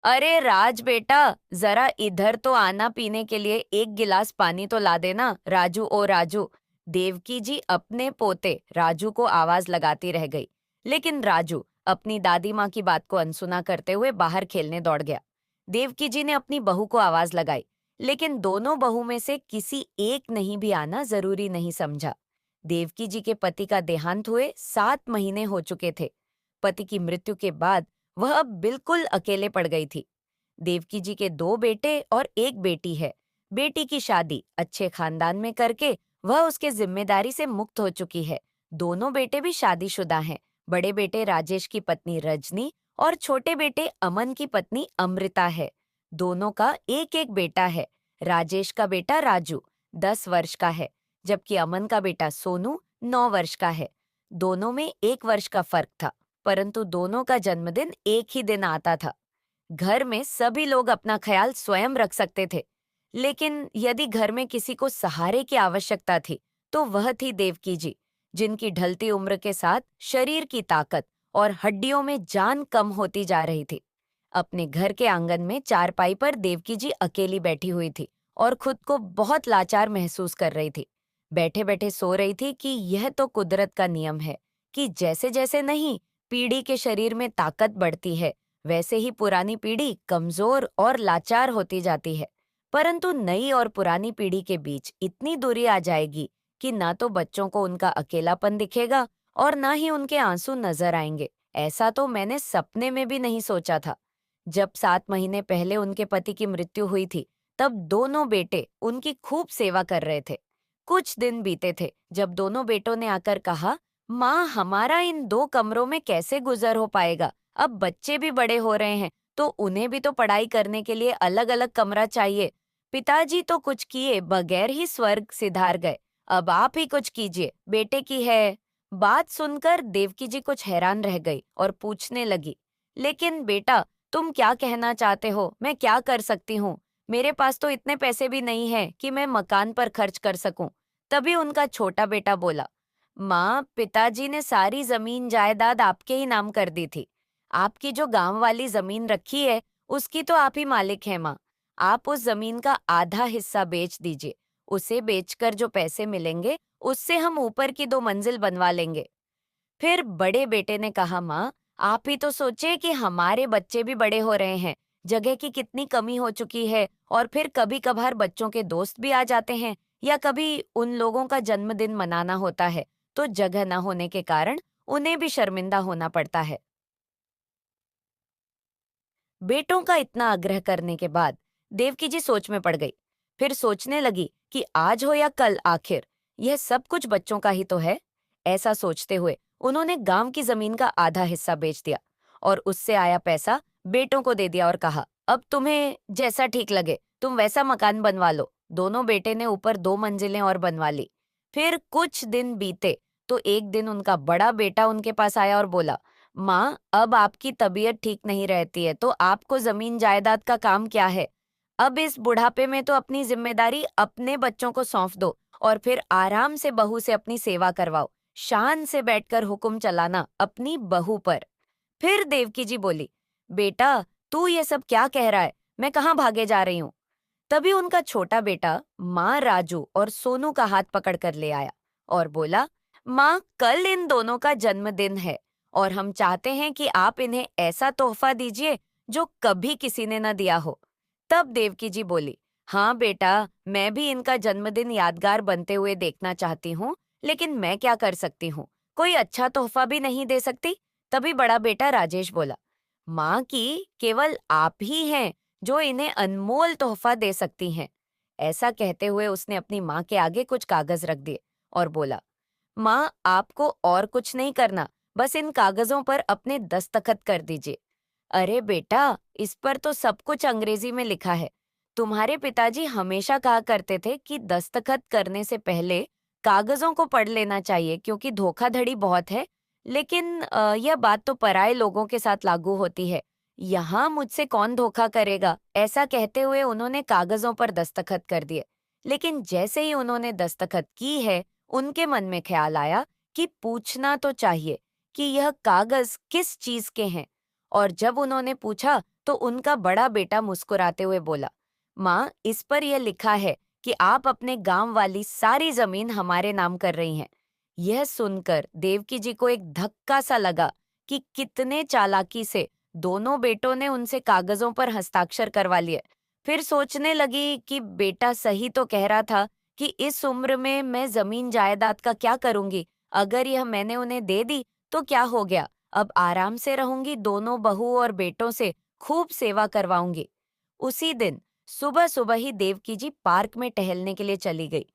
अरे राज बेटा, जरा इधर तो आना, पीने के लिए एक गिलास पानी तो ला देना। राजू ओ राजू। देवकी जी अपने पोते राजू को आवाज लगाती रह गई, लेकिन राजू अपनी दादी माँ की बात को अनसुना करते हुए बाहर खेलने दौड़ गया। देवकी जी ने अपनी बहू को आवाज लगाई, लेकिन दोनों बहू में से किसी एक नहीं भी आना जरूरी नहीं समझा। देवकी जी के पति का देहांत हुए 7 महीने हो चुके थे। पति की मृत्यु के बाद वह अब बिल्कुल अकेले पड़ गई थी। देवकी जी के 2 बेटे और एक बेटी है। बेटी की शादी अच्छे खानदान में करके वह उसके जिम्मेदारी से मुक्त हो चुकी है। दोनों बेटे भी शादीशुदा हैं। बड़े बेटे राजेश की पत्नी रजनी और छोटे बेटे अमन की पत्नी अमृता है। दोनों का एक एक बेटा है। राजेश का बेटा राजू 10 वर्ष का है, जबकि अमन का बेटा सोनू 9 वर्ष का है। दोनों में 1 वर्ष का फर्क था, परंतु दोनों का जन्मदिन एक ही दिन आता था। घर में सभी लोग अपना ख्याल स्वयं रख सकते थे, लेकिन यदि घर में किसी को सहारे की आवश्यकता थी, तो वह थी देवकी जी, जिनकी ढलती उम्र के साथ शरीर की ताकत और हड्डियों में जान कम होती जा रही थी। अपने घर के आंगन में चारपाई पर देवकी जी अकेली बैठी हुई थी और खुद को बहुत लाचार महसूस कर रही थी। बैठे बैठे सो रही थी कि यह तो कुदरत का नियम है कि जैसे जैसे नहीं पीढ़ी के शरीर में ताकत बढ़ती है, वैसे ही पुरानी पीढ़ी कमजोर और लाचार होती जाती है। परंतु नई और पुरानी पीढ़ी के बीच इतनी दूरी आ जाएगी कि ना तो बच्चों को उनका अकेलापन दिखेगा और ना ही उनके आंसू नजर आएंगे। ऐसा तो मैंने सपने में भी नहीं सोचा था। जब 7 महीने पहले उनके पति की मृत्यु हुई थी, तब दोनों बेटे उनकी खूब सेवा कर रहे थे। कुछ दिन बीते थे जब दोनों बेटों ने आकर कहा, माँ, हमारा इन 2 कमरों में कैसे गुजर हो पाएगा? अब बच्चे भी बड़े हो रहे हैं, तो उन्हें भी तो पढ़ाई करने के लिए अलग अलग कमरा चाहिए। पिताजी तो कुछ किए बगैर ही स्वर्ग सिधार गए, अब आप ही कुछ कीजिए, बेटे की है। बात सुनकर देवकी जी कुछ हैरान रह गई और पूछने लगी, लेकिन बेटा, तुम क्या कहना चाहते हो? मैं क्या कर सकती हूँ? मेरे पास तो इतने पैसे भी नहीं है कि मैं मकान पर खर्च कर सकूं। तभी उनका छोटा बेटा बोला, माँ, पिताजी ने सारी जमीन जायदाद आपके ही नाम कर दी थी। आपकी जो गांव वाली जमीन रखी है, उसकी तो आप ही मालिक हैं माँ। आप उस जमीन का आधा हिस्सा बेच दीजिए। उसे बेचकर जो पैसे मिलेंगे, उससे हम ऊपर की 2 मंजिल बनवा लेंगे। फिर बड़े बेटे ने कहा, माँ, आप ही तो सोचे कि हमारे बच्चे भी बड़े हो रहे हैं, जगह की कितनी कमी हो चुकी है, और फिर कभी कभार बच्चों के दोस्त भी आ जाते हैं, या कभी उन लोगों का जन्मदिन मनाना होता है, तो जगह न होने के कारण उन्हें भी शर्मिंदा होना पड़ता है। बेटों का इतना आग्रह करने के बाद देवकी जी सोच में पड़ गई। फिर सोचने लगी कि आज हो या कल, आखिर यह सब कुछ बच्चों का ही तो है। ऐसा सोचते हुए उन्होंने गांव की जमीन का आधा हिस्सा बेच दिया और उससे आया पैसा बेटों को दे दिया और कहा, अब तुम्हें जैसा ठीक लगे तुम वैसा मकान बनवा लो। दोनों बेटे ने ऊपर 2 मंजिलें और बनवा ली। फिर कुछ दिन बीते तो एक दिन उनका बड़ा बेटा उनके पास आया और बोला, माँ, अब आपकी तबीयत ठीक नहीं रहती है, तो आपको जमीन जायदाद का काम क्या है? अब इस बुढ़ापे में तो अपनी जिम्मेदारी अपने बच्चों को सौंप दो और फिर आराम से बहू से अपनी सेवा करवाओ। शान से बैठकर हुक्म चलाना अपनी बहू पर। फिर देवकी जी बोली, बेटा, तू ये सब क्या कह रहा है? मैं कहाँ भागे जा रही हूँ? तभी उनका छोटा बेटा माँ राजू और सोनू का हाथ पकड़कर ले आया और बोला, माँ, कल इन दोनों का जन्मदिन है और हम चाहते हैं कि आप इन्हें ऐसा तोहफा दीजिए जो कभी किसी ने न दिया हो। तब देवकी जी बोली, हाँ बेटा, मैं भी इनका जन्मदिन यादगार बनते हुए देखना चाहती हूँ, लेकिन मैं क्या कर सकती हूँ? कोई अच्छा तोहफा भी नहीं दे सकती। तभी बड़ा बेटा राजेश बोला, माँ की केवल आप ही हैं जो इन्हें अनमोल तोहफा दे सकती हैं। ऐसा कहते हुए उसने अपनी माँ के आगे कुछ कागज रख दिए और बोला, माँ, आपको और कुछ नहीं करना, बस इन कागजों पर अपने दस्तखत कर दीजिए। अरे बेटा, इस पर तो सब कुछ अंग्रेजी में लिखा है। तुम्हारे पिताजी हमेशा कहा करते थे कि दस्तखत करने से पहले कागजों को पढ़ लेना चाहिए, क्योंकि धोखाधड़ी बहुत है। लेकिन यह बात तो पराये लोगों के साथ लागू होती है। यहाँ मुझसे कौन धोखा करेगा? ऐसा कहते हुए उन्होंने कागजों पर दस्तखत कर दिए। लेकिन जैसे ही उन्होंने दस्तखत की है, उनके मन में ख्याल आया कि पूछना तो चाहिए कि यह कागज किस चीज के हैं। और जब उन्होंने पूछा तो उनका बड़ा बेटा मुस्कुराते हुए बोला, माँ, इस पर यह लिखा है कि आप अपने गांव वाली सारी जमीन हमारे नाम कर रही हैं। यह सुनकर देवकी जी को एक धक्का सा लगा कि कितने चालाकी से दोनों बेटों ने उनसे कागजों पर हस्ताक्षर करवा लिए। फिर सोचने लगी कि बेटा सही तो कह रहा था कि इस उम्र में मैं जमीन जायदाद का क्या करूंगी। अगर यह मैंने उन्हें दे दी तो क्या हो गया, अब आराम से रहूंगी, दोनों बहू और बेटों से खूब सेवा करवाऊंगी। उसी दिन सुबह सुबह ही देवकी जी पार्क में टहलने के लिए चली गई।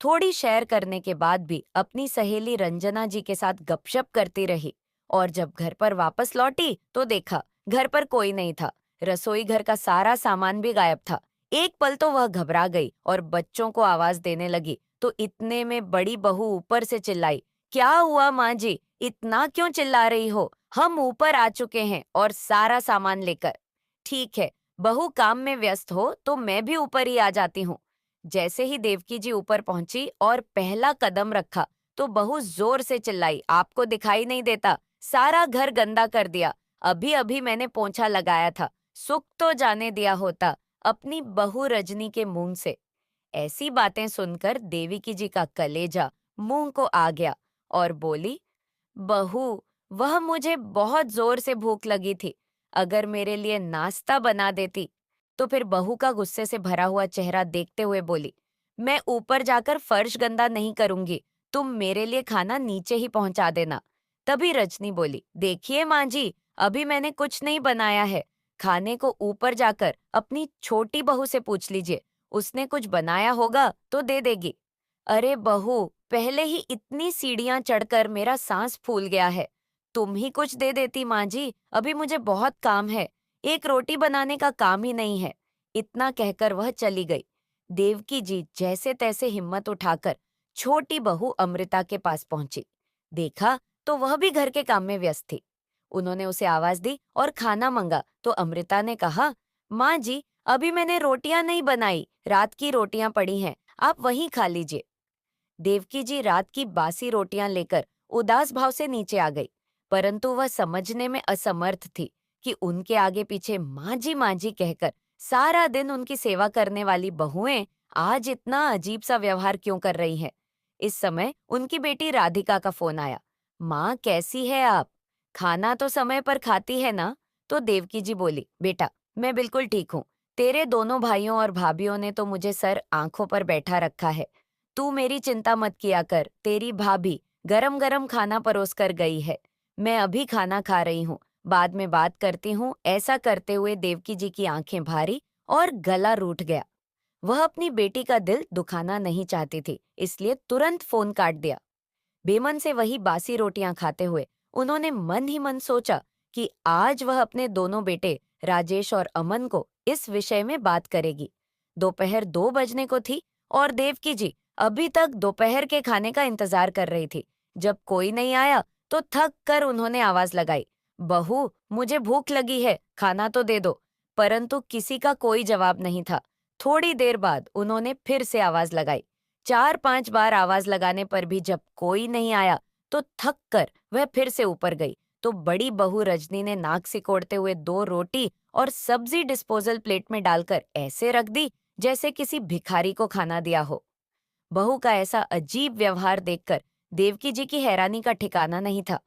थोड़ी सैर करने के बाद भी अपनी सहेली रंजना जी के साथ गपशप करती रही और जब घर पर वापस लौटी तो देखा घर पर कोई नहीं था। रसोई घर का सारा सामान भी गायब था। एक पल तो वह घबरा गई और बच्चों को आवाज देने लगी तो इतने में बड़ी बहू ऊपर से चिल्लाई, क्या हुआ माँ जी, इतना क्यों चिल्ला रही हो? हम ऊपर आ चुके हैं और सारा सामान लेकर। ठीक है, बहू काम में व्यस्त हो तो मैं भी ऊपर ही आ जाती हूँ। जैसे ही देवकी जी ऊपर पहुंची और पहला कदम रखा तो बहू जोर से चिल्लाई, आपको दिखाई नहीं देता? सारा घर गंदा कर दिया। अभी अभी मैंने पोंछा लगाया था, सुख तो जाने दिया होता अपनी बहू रजनी के मुंह से। ऐसी बातें सुनकर देवकी जी का कलेजा मुंह को आ गया और बोली, बहू, वह मुझे बहुत जोर से भूख लगी थी। अगर मेरे लिए नाश्ता बना देती। तो फिर बहू का गुस्से से भरा हुआ चेहरा देखते हुए बोली, मैं ऊपर जाकर फर्श गंदा नहीं करूंगी, तुम मेरे लिए खाना नीचे ही पहुंचा देना। तभी रजनी बोली, देखिए माँ जी, अभी मैंने कुछ नहीं बनाया है। खाने को ऊपर जाकर अपनी छोटी बहू से पूछ लीजिए, उसने कुछ बनाया होगा तो दे देगी। अरे बहू, पहले ही इतनी सीढ़ियां चढ़कर मेरा सांस फूल गया है। तुम ही कुछ दे देती माँ जी, अभी मुझे बहुत काम है। एक रोटी बनाने का काम ही नहीं है। इतना कहकर वह चली गई। देवकी जी जैसे तैसे हिम्मत उठाकर छोटी बहू अमृता के पास पहुंची। देखा तो वह भी घर के काम में व्यस्त थी। उन्होंने उसे आवाज दी और खाना मंगा तो अमृता ने कहा, माँ जी, अभी मैंने रोटियां नहीं बनाई, रात की रोटियां पड़ी हैं, आप वहीं खा लीजिए। देवकी जी रात की बासी रोटियां लेकर उदास भाव से नीचे आ गई, परंतु वह समझने में असमर्थ थी कि उनके आगे पीछे माँ जी कहकर सारा दिन उनकी सेवा करने वाली बहुएं आज इतना अजीब सा व्यवहार क्यों कर रही हैं। इस समय उनकी बेटी राधिका का फोन आया। माँ, कैसी है आप? खाना तो समय पर खाती है ना? तो देवकी जी बोली, बेटा, मैं बिल्कुल ठीक हूँ। तेरे दोनों भाइयों और भाभीियों ने तो मुझे सर आंखों पर बैठा रखा है। तू मेरी चिंता मत किया कर, तेरी भाभी गरम गरम खाना परोस कर गई है। मैं अभी खाना खा रही हूँ, बाद में बात करती हूँ। ऐसा करते हुए देवकी जी की आंखें भारी और गला रूठ गया। वह अपनी बेटी का दिल दुखाना नहीं चाहती थी, इसलिए तुरंत फोन काट दिया। बेमन से वही बासी रोटियां खाते हुए उन्होंने मन ही मन सोचा कि आज वह अपने दोनों बेटे राजेश और अमन को इस विषय में बात करेगी। दोपहर 2 बजने को थी और देवकी जी अभी तक दोपहर के खाने का इंतजार कर रही थी। जब कोई नहीं आया तो थक कर उन्होंने आवाज लगाई, बहू, मुझे भूख लगी है, खाना तो दे दो। परंतु किसी का कोई जवाब नहीं था। थोड़ी देर बाद उन्होंने फिर से आवाज लगाई। 4-5 बार आवाज लगाने पर भी जब कोई नहीं आया तो थक कर वह फिर से ऊपर गई तो बड़ी बहू रजनी ने नाक सिकोड़ते हुए 2 रोटी और सब्जी डिस्पोजल प्लेट में डालकर ऐसे रख दी जैसे किसी भिखारी को खाना दिया हो। बहू का ऐसा अजीब व्यवहार देखकर देवकी जी की हैरानी का ठिकाना नहीं था।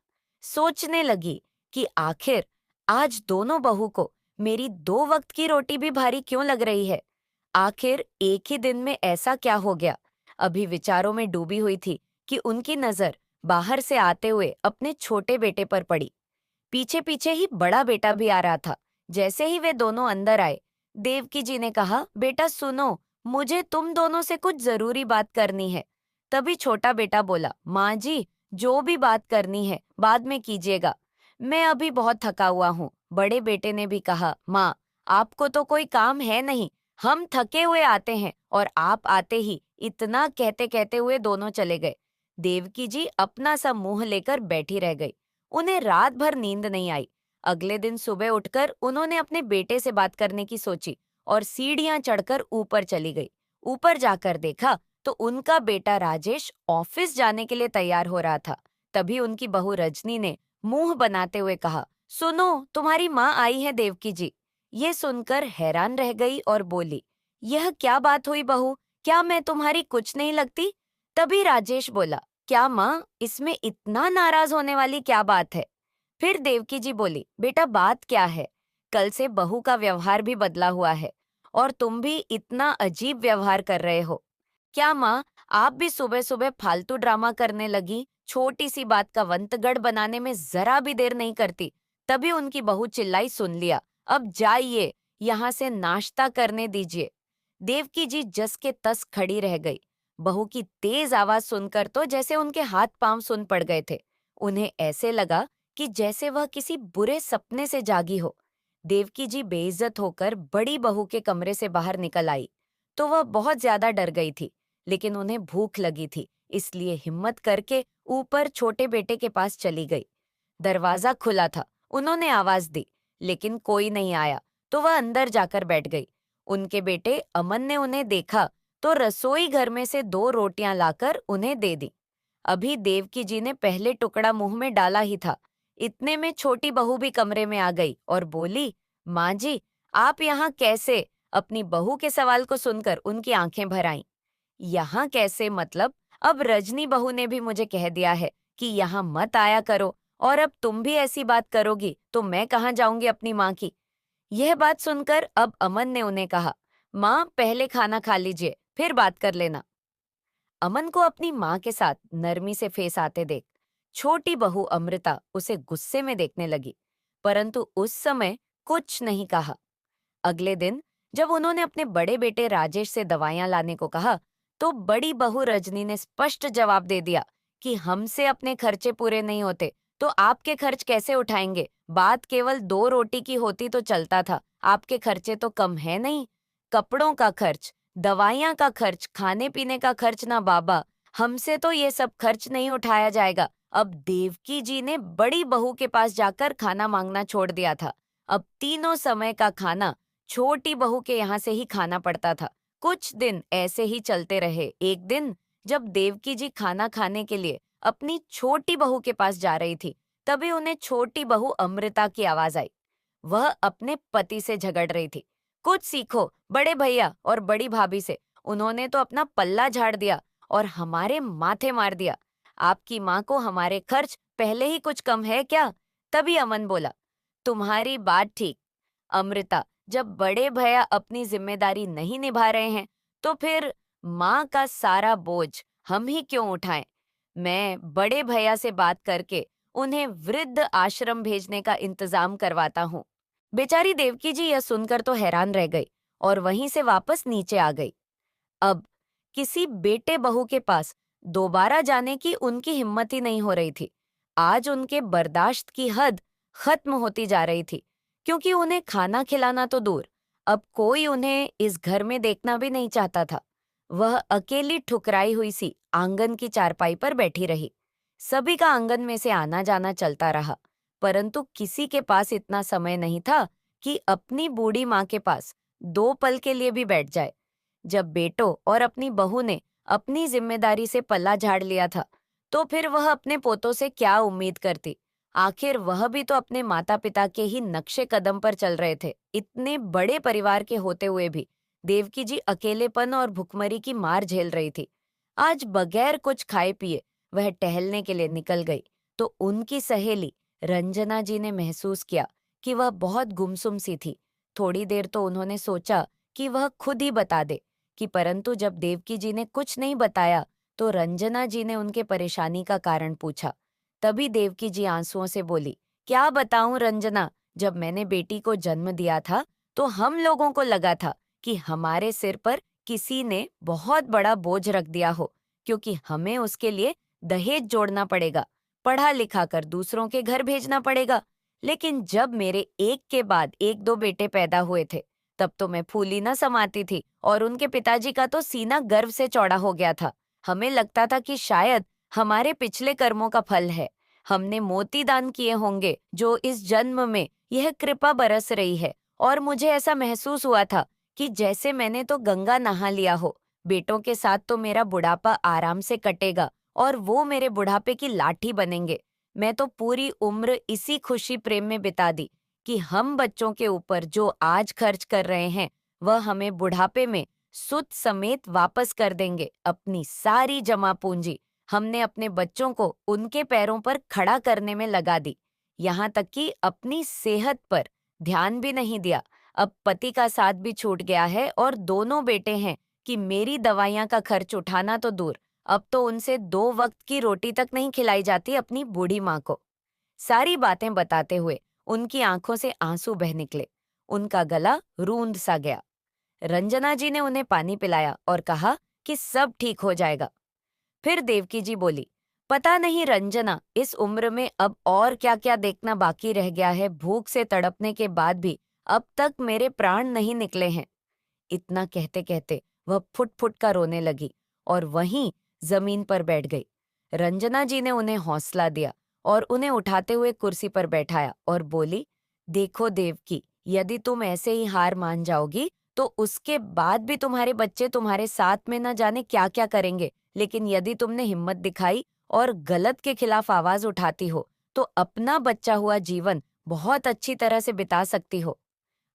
सोचने लगी कि आखिर आज दोनों बहू को मेरी 2 वक्त की रोटी भी भारी क्यों लग रही है। आखिर एक ही दिन में ऐसा क्या हो गया। अभी विचारों में डूबी हुई थी कि उनकी नजर बाहर से आते हुए अपने छोटे बेटे पर पड़ी। पीछे पीछे ही बड़ा बेटा भी आ रहा था। जैसे ही वे दोनों अंदर आए, देवकी जी ने कहा, बेटा सुनो, मुझे तुम दोनों से कुछ जरूरी बात करनी है। तभी छोटा बेटा बोला, माँ जी, जो भी बात करनी है बाद में कीजिएगा, मैं अभी बहुत थका हुआ हूँ। बड़े बेटे ने भी कहा, माँ, आपको तो कोई काम है नहीं, हम थके हुए आते हैं और आप आते ही इतना कहते कहते हुए दोनों चले गए। देवकी जी अपना सा मुंह लेकर बैठी रह गई। उन्हें रात भर नींद नहीं आई। अगले दिन सुबह उठकर उन्होंने अपने बेटे से बात करने की सोची और सीढ़ियां चढ़कर ऊपर चली गई। ऊपर जाकर देखा तो उनका बेटा राजेश ऑफिस जाने के लिए तैयार हो रहा था। तभी उनकी बहू रजनी ने मुंह बनाते हुए कहा, सुनो, तुम्हारी माँ आई है देवकी जी। ये सुनकर हैरान रह गई और बोली, यह क्या बात हुई बहू, क्या मैं तुम्हारी कुछ नहीं लगती? तभी राजेश बोला, क्या माँ, इसमें इतना नाराज होने वाली क्या बात है? फिर देवकी जी बोली, बेटा बात क्या है, कल से बहू का व्यवहार भी बदला हुआ है और तुम भी इतना अजीब व्यवहार कर रहे हो। क्या माँ, आप भी सुबह सुबह फालतू ड्रामा करने लगी, छोटी सी बात का वंतगढ़ बनाने में जरा भी देर नहीं करती। तभी उनकी बहू चिल्लाई, सुन लिया, अब जाइए, यहाँ से नाश्ता करने दीजिए। देवकी जी जस के तस खड़ी रह गई। बहू की तेज आवाज सुनकर तो जैसे उनके हाथ पांव सुन पड़ गए थे। उन्हें ऐसे लगा कि जैसे वह किसी बुरे सपने से जागी हो। देवकी जी बेइज्जत होकर बड़ी बहू के कमरे से बाहर निकल आई तो वह बहुत ज्यादा डर गई थी, लेकिन उन्हें भूख लगी थी, इसलिए हिम्मत करके ऊपर छोटे बेटे के पास चली गई। दरवाजा खुला था, उन्होंने आवाज दी, लेकिन कोई नहीं आया, तो वह अंदर जाकर बैठ गई। उनके बेटे अमन ने उन्हें देखा तो रसोई घर में से 2 रोटियां लाकर उन्हें दे दी। अभी देवकी जी ने पहले टुकड़ा मुंह में डाला ही था, इतने में छोटी बहू भी कमरे में आ गई और बोली, माँ जी, आप यहाँ कैसे? अपनी बहू के सवाल को सुनकर उनकी आंखें भर आईं। यहाँ कैसे मतलब? अब रजनी बहू ने भी मुझे कह दिया है कि यहाँ मत आया करो, और अब तुम भी ऐसी बात करोगी तो मैं कहाँ जाऊंगी अपनी माँ की? यह बात सुनकर अब अमन ने उन्हें कहा, माँ पहले खाना खा लीजिए, फिर बात कर लेना। अमन को अपनी माँ के साथ नरमी से फेस आते देख छोटी बहू अमृता उसे गुस्से में देखने लगी, परंतु उस समय कुछ नहीं कहा। अगले दिन जब उन्होंने अपने बड़े बेटे राजेश से दवाइयां लाने को कहा, तो बड़ी बहू रजनी ने स्पष्ट जवाब दे दिया कि हमसे अपने खर्चे पूरे नहीं होते तो आपके खर्च कैसे उठाएंगे? बात केवल 2 रोटी की होती तो चलता था, आपके खर्चे तो कम है नहीं। कपड़ों का खर्च, दवाइयां का खर्च, खाने पीने का खर्च ना बाबा, हमसे तो ये सब खर्च नहीं उठाया जाएगा। अब देवकी जी ने बड़ी बहू के पास जाकर खाना मांगना छोड़ दिया था। अब तीनों समय का खाना छोटी बहू के यहाँ से ही खाना पड़ता था। कुछ दिन ऐसे ही चलते रहे। एक दिन जब देवकी जी खाना खाने के लिए अपनी छोटी बहू के पास जा रही थी, तभी उन्हें छोटी बहू अमृता की आवाज आई। वह अपने पति से झगड़ रही थी। कुछ सीखो बड़े भैया और बड़ी भाभी से, उन्होंने तो अपना पल्ला झाड़ दिया और हमारे माथे मार दिया। आपकी माँ को हमारे खर्च पहले ही कुछ कम है क्या? तभी अमन बोला, तुम्हारी बात ठीक, अमृता, जब बड़े भैया अपनी जिम्मेदारी नहीं निभा रहे हैं तो फिर माँ का सारा बोझ हम ही क्यों उठाएं? मैं बड़े भैया से बात करके उन्हें वृद्ध आश्रम भेजने का इंतजाम करवाता हूँ। बेचारी देवकी जी यह सुनकर तो हैरान रह गई और वहीं से वापस नीचे आ गई। अब किसी बेटे बहू के पास दोबारा जाने की उनकी हिम्मत ही नहीं हो रही थी। आज उनके बर्दाश्त की हद खत्म होती जा रही थी, क्योंकि उन्हें खाना खिलाना तो दूर, अब कोई उन्हें इस घर में देखना भी नहीं चाहता था। वह अकेली ठुकराई हुई सी आंगन की चारपाई पर बैठी रही। सभी का आंगन में से आना जाना चलता रहा, परंतु किसी के पास इतना समय नहीं था कि अपनी बूढ़ी माँ के पास 2 पल के लिए भी बैठ जाए। जब बेटों और अपनी बहू ने अपनी जिम्मेदारी से पल्ला झाड़ लिया था, तो फिर वह अपने पोतों से क्या उम्मीद करती? आखिर वह भी तो अपने माता पिता के ही नक्शे कदम पर चल रहे थे। इतने बड़े परिवार के होते हुए भी देवकी जी अकेलेपन और भुखमरी की मार झेल रही थी। आज बगैर कुछ खाए पिए वह टहलने के लिए निकल गई, तो उनकी सहेली रंजना जी ने महसूस किया कि वह बहुत गुमसुम सी थी। थोड़ी देर तो उन्होंने सोचा कि वह खुद ही बता दे, कि परंतु जब देवकी जी ने कुछ नहीं बताया तो रंजना जी ने उनके परेशानी का कारण पूछा। तभी देवकी जी आंसुओं से बोली, क्या बताऊं रंजना, जब मैंने बेटी को जन्म दिया था तो हम लोगों को लगा था कि हमारे सिर पर किसी ने बहुत बड़ा बोझ रख दिया हो, क्योंकि हमें उसके लिए दहेज जोड़ना पड़ेगा, पढ़ा लिखा कर दूसरों के घर भेजना पड़ेगा। लेकिन जब मेरे एक के बाद एक 2 बेटे पैदा हुए थे, तब तो मैं फूली न समाती थी और उनके पिताजी का तो सीना गर्व से चौड़ा हो गया था। हमें लगता था कि शायद हमारे पिछले कर्मों का फल है, हमने मोती दान किए होंगे जो इस जन्म में यह कृपा बरस रही है। और मुझे ऐसा महसूस हुआ था कि जैसे मैंने तो गंगा नहा लिया हो, बेटों के साथ तो मेरा बुढ़ापा आराम से कटेगा और वो मेरे बुढ़ापे की लाठी बनेंगे। मैं तो पूरी उम्र इसी खुशी प्रेम में बिता दी कि हम बच्चों के ऊपर जो आज खर्च कर रहे हैं वह हमें बुढ़ापे में सुद समेत वापस कर देंगे। अपनी सारी जमा पूंजी हमने अपने बच्चों को उनके पैरों पर खड़ा करने में लगा दी, यहाँ तक कि अपनी सेहत पर ध्यान भी नहीं दिया। अब पति का साथ भी छूट गया है और दोनों बेटे हैं कि मेरी दवाइयां का खर्च उठाना तो दूर, अब तो उनसे 2 वक्त की रोटी तक नहीं खिलाई जाती अपनी बूढ़ी माँ को। सारी बातें बताते हुए उनकी आंखों से आंसू बह निकले। उनका गला रूंध सा गया। रंजना जी ने उन्हें पानी पिलाया और कहा कि सब ठीक हो जाएगा। फिर देवकी जी बोली, पता नहीं रंजना, इस उम्र में अब और क्या क्या देखना बाकी रह गया है। भूख से तड़पने के बाद भी अब तक मेरे प्राण नहीं निकले हैं। इतना कहते कहते वह फुट फुट कर रोने लगी और वहीं जमीन पर बैठ गई। रंजना जी ने उन्हें हौसला दिया और उन्हें उठाते हुए कुर्सी पर बैठाया और बोली, देखो देवकी, यदि तुम ऐसे ही हार मान जाओगी तो उसके बाद भी तुम्हारे बच्चे तुम्हारे साथ में न जाने क्या क्या करेंगे, लेकिन यदि तुमने हिम्मत दिखाई और गलत के खिलाफ आवाज उठाती हो तो अपना बच्चा हुआ जीवन बहुत अच्छी तरह से बिता सकती हो।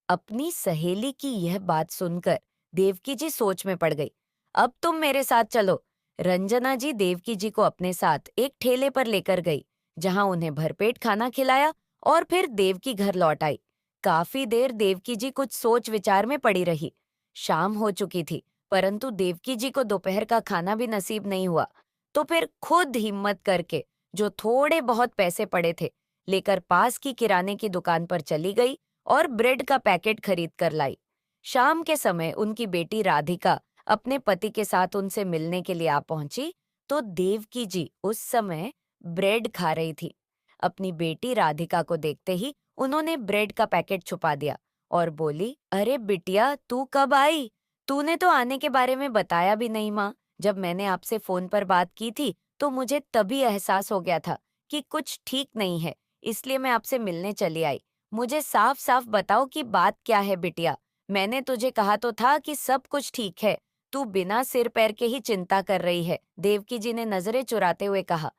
अपनी सहेली की यह बात सुनकर देवकी जी सोच में पड़ गई। अब तुम मेरे साथ चलो। रंजना जी देवकी जी को अपने साथ एक ठेले पर लेकर गई, जहां उन्हें भरपेट खाना खिलाया और फिर देवकी घर लौट आई। काफी देर देवकी जी कुछ सोच विचार में पड़ी रही। शाम हो चुकी थी, परंतु देवकी जी को दोपहर का खाना भी नसीब नहीं हुआ। तो फिर खुद हिम्मत करके जो थोड़े बहुत पैसे पड़े थे लेकर पास की किराने की दुकान पर चली गई और ब्रेड का पैकेट खरीद कर लाई। शाम के समय उनकी बेटी राधिका अपने पति के साथ उनसे मिलने के लिए आ पहुंची तो देवकी जी उस समय ब्रेड खा रही थी। अपनी बेटी राधिका को देखते ही उन्होंने ब्रेड का पैकेट छुपा दिया और बोली, अरे बिटिया, तू कब आई? तूने तो आने के बारे में बताया भी नहीं माँ। जब मैंने आपसे फोन पर बात की थी तो मुझे तभी एहसास हो गया था कि कुछ ठीक नहीं है, इसलिए मैं आपसे मिलने चली आई। मुझे साफ साफ बताओ कि बात क्या है बिटिया। मैंने तुझे कहा तो था कि सब कुछ ठीक है, तू बिना सिर पैर के ही चिंता कर रही है, देवकी जी ने नजरें चुराते हुए कहा।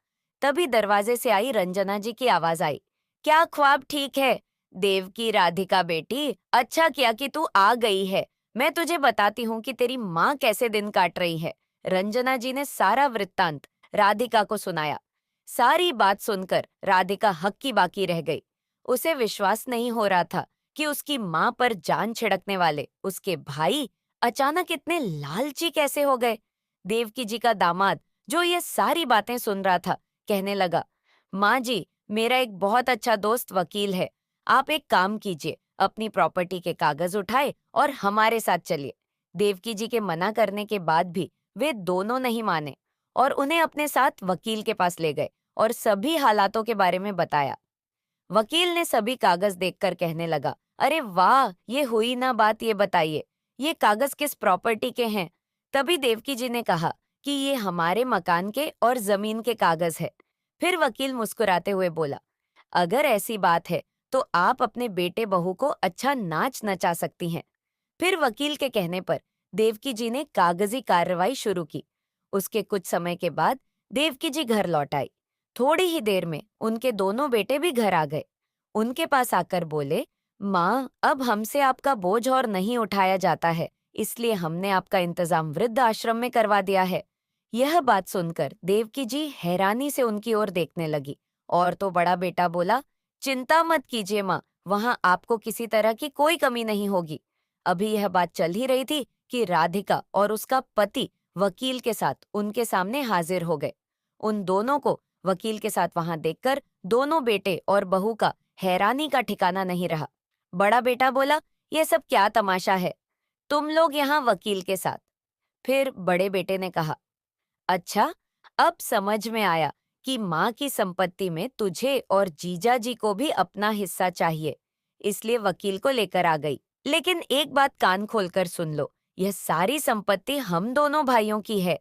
तभी दरवाजे से आई रंजना जी की आवाज आई, क्या ख्वाब ठीक है? देवकी, राधिका बेटी, अच्छा किया कि तू आ गई है। मैं तुझे बताती हूँ कि तेरी माँ कैसे दिन काट रही है। रंजना जी ने सारा वृत्तांत राधिका को सुनाया। सारी बात सुनकर राधिका हक्की बाकी रह गई। उसे विश्वास नहीं हो रहा था कि उसकी माँ पर जान छिड़कने वाले उसके भाई अचानक इतने लालची कैसे हो गए। देवकी जी का दामाद, जो ये सारी बातें सुन रहा था, कहने लगा, माँ जी, मेरा एक बहुत अच्छा दोस्त वकील है। आप एक काम कीजिए, अपनी प्रॉपर्टी के कागज उठाए और हमारे साथ चलिए। देवकी जी के मना करने के बाद भी वे दोनों नहीं माने और उन्हें अपने साथ वकील के पास ले गए और सभी हालातों के बारे में बताया। वकील ने सभी कागज देखकर कहने लगा, अरे वाह, ये हुई ना बात, ये बताइए, ये कागज किस प्रॉपर्टी के हैं? तभी देवकी जी ने कहा कि ये हमारे मकान के और जमीन के कागज है। फिर वकील मुस्कुराते हुए बोला, अगर ऐसी बात है तो आप अपने बेटे बहू को अच्छा नाच नचा सकती हैं। फिर वकील के कहने पर देवकी जी ने कागजी कार्रवाई शुरू की। उसके कुछ समय के बाद देवकी जी घर लौट आई। थोड़ी ही देर में उनके दोनों बेटे भी घर आ गए। उनके पास आकर बोले, माँ, अब हमसे आपका बोझ और नहीं उठाया जाता है, इसलिए हमने आपका इंतजाम वृद्ध आश्रम में करवा दिया है। यह बात सुनकर देवकी जी हैरानी से उनकी ओर देखने लगी और तो बड़ा बेटा बोला, चिंता मत कीजिए माँ, वहां आपको किसी तरह की कोई कमी नहीं होगी। अभी यह बात चल ही रही थी कि राधिका और उसका पति वकील के साथ उनके सामने हाजिर हो गए। उन दोनों को वकील के साथ वहां देखकर दोनों बेटे और बहू का हैरानी का ठिकाना नहीं रहा। बड़ा बेटा बोला, ये सब क्या तमाशा है, तुम लोग यहाँ वकील के साथ? फिर बड़े बेटे ने कहा, अच्छा, अब समझ में आया कि माँ की संपत्ति में तुझे और जीजा जी को भी अपना हिस्सा चाहिए, इसलिए वकील को लेकर आ गई। लेकिन एक बात कान खोलकर सुन लो, यह सारी संपत्ति हम दोनों भाइयों की है,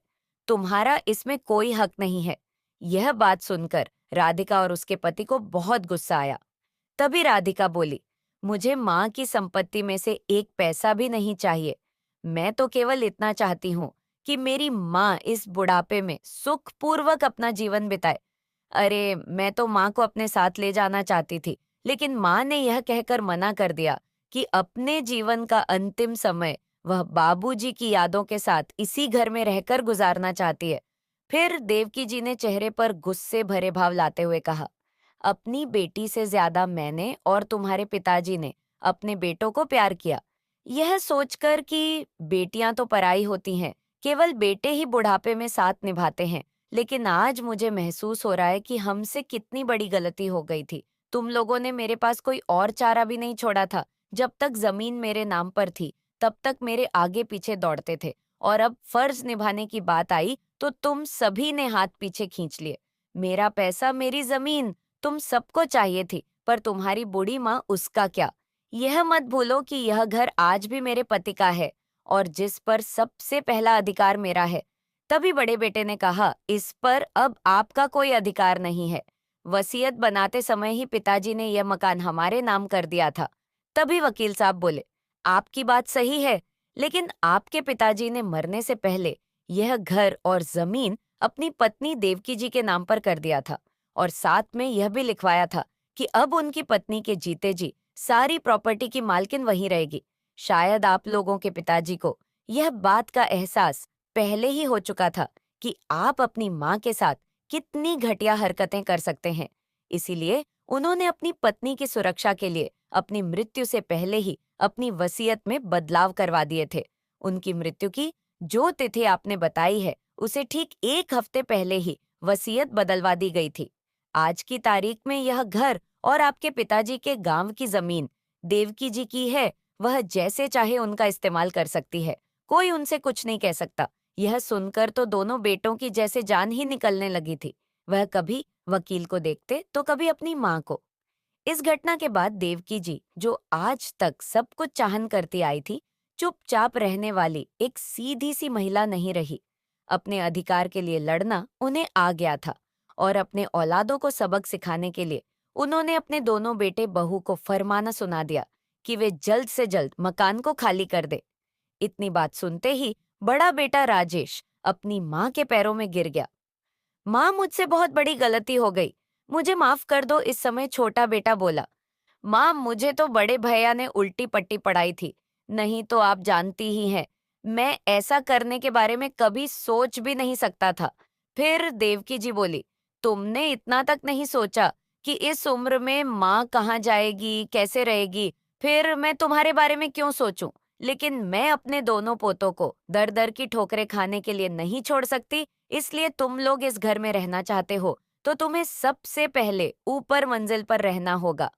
तुम्हारा इसमें कोई हक नहीं है। यह बात सुनकर राधिका और उसके पति को बहुत गुस्सा आया। तभी राधिका बोली, मुझे माँ की संपत्ति में से एक पैसा भी नहीं चाहिए। मैं तो केवल इतना चाहती हूँ कि मेरी माँ इस बुढ़ापे में सुखपूर्वक अपना जीवन बिताए। अरे, मैं तो माँ को अपने साथ ले जाना चाहती थी, लेकिन माँ ने यह कहकर मना कर दिया कि अपने जीवन का अंतिम समय वह बाबूजी की यादों के साथ इसी घर में रहकर गुजारना चाहती है। फिर देवकी जी ने चेहरे पर गुस्से भरे भाव लाते हुए कहा, अपनी बेटी से ज्यादा मैंने और तुम्हारे पिताजी ने अपने बेटों को प्यार किया, यह सोचकर कि बेटियां तो पराई होती हैं, केवल बेटे ही बुढ़ापे में साथ निभाते हैं। लेकिन आज मुझे महसूस हो रहा है कि हमसे कितनी बड़ी गलती हो गई थी। तुम लोगों ने मेरे पास कोई और चारा भी नहीं छोड़ा था। जब तक जमीन मेरे नाम पर थी, तब तक मेरे आगे पीछे दौड़ते थे, और अब फर्ज निभाने की बात आई तो तुम सभी ने हाथ पीछे खींच लिए। मेरा पैसा, मेरी जमीन तुम सबको चाहिए थी, पर तुम्हारी बूढ़ी माँ उसका क्या। यह मत भूलो कि यह घर आज भी मेरे पति का है और जिस पर सबसे पहला अधिकार मेरा है। तभी बड़े बेटे ने कहा, इस पर अब आपका कोई अधिकार नहीं है। वसीयत बनाते समय ही पिताजी ने यह मकान हमारे नाम कर दिया था। तभी वकील साहब बोले, आपकी बात सही है, लेकिन आपके पिताजी ने मरने से पहले यह घर और जमीन अपनी पत्नी देवकी जी के नाम पर कर दिया था, और साथ में यह भी लिखवाया था कि अब उनकी पत्नी के जीते जी सारी प्रॉपर्टी की मालकिन वही रहेगी। शायद आप लोगों के पिताजी को यह बात का एहसास पहले ही हो चुका था कि आप अपनी माँ के साथ कितनी घटिया हरकतें कर सकते हैं। इसीलिए उन्होंने अपनी पत्नी की सुरक्षा के लिए अपनी मृत्यु से पहले ही अपनी वसीयत में बदलाव करवा दिए थे। उनकी मृत्यु की जो तिथि आपने बताई है, उसे ठीक 1 हफ्ते पहले ही वसीयत बदलवा दी गई थी। आज की तारीख में यह घर और आपके पिताजी के गांव की जमीन देवकी जी की है। वह जैसे चाहे उनका इस्तेमाल कर सकती है, कोई उनसे कुछ नहीं कह सकता। यह सुनकर तो दोनों बेटों की जैसे जान ही निकलने लगी थी। वह कभी वकील को देखते तो कभी अपनी माँ को। इस घटना के बाद देवकी जी, जो आज तक सब कुछ चाहन करती आई थी, चुपचाप रहने वाली एक सीधी सी महिला नहीं रही। अपने अधिकार के लिए लड़ना उन्हें आ गया था, और अपने औलादों को सबक सिखाने के लिए उन्होंने अपने दोनों बेटे बहू को फरमाना सुना दिया कि वे जल्द से जल्द मकान को खाली कर दे। इतनी बात सुनते ही बड़ा बेटा राजेश अपनी माँ के पैरों में गिर गया। माँ, मुझसे बहुत बड़ी गलती हो गई, मुझे माफ कर दो। इस समय छोटा बेटा बोला, माँ, मुझे तो बड़े भैया ने उल्टी पट्टी पढ़ाई थी, नहीं तो आप जानती ही हैं, मैं ऐसा करने के बारे में कभी सोच भी नहीं सकता था। फिर देवकी जी बोली, तुमने इतना तक नहीं सोचा कि इस उम्र में माँ कहाँ जाएगी, कैसे रहेगी, फिर मैं तुम्हारे बारे में क्यों सोचूं। लेकिन मैं अपने दोनों पोतों को दर दर की ठोकरें खाने के लिए नहीं छोड़ सकती। इसलिए तुम लोग इस घर में रहना चाहते हो तो तुम्हें सबसे पहले ऊपर मंजिल पर रहना होगा।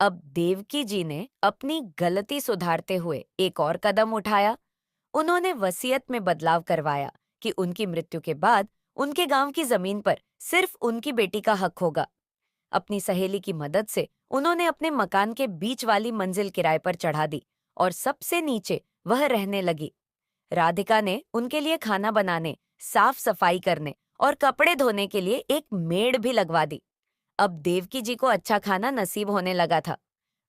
अब देवकी जी ने अपनी गलती सुधारते हुए एक और कदम उठाया। उन्होंने वसीयत में बदलाव करवाया कि उनकी मृत्यु के बाद उनके गांव की जमीन पर सिर्फ उनकी बेटी का हक होगा। अपनी सहेली की मदद से उन्होंने अपने मकान के बीच वाली मंजिल किराए पर चढ़ा दी और सबसे नीचे वह रहने लगी। राधिका ने उनके लिए खाना बनाने, साफ सफाई करने और कपड़े धोने के लिए एक मेड भी लगवा दी। अब देवकी जी को अच्छा खाना नसीब होने लगा था।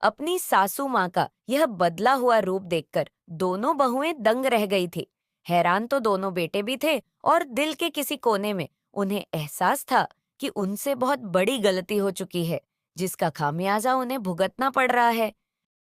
अपनी सासू माँ का यह बदला हुआ रूप देखकर दोनों बहुएं दंग रह गई थी। हैरान तो दोनों बेटे भी थे, और दिल के किसी कोने में उन्हें एहसास था कि उनसे बहुत बड़ी गलती हो चुकी है, जिसका खामियाजा उन्हें भुगतना पड़ रहा है।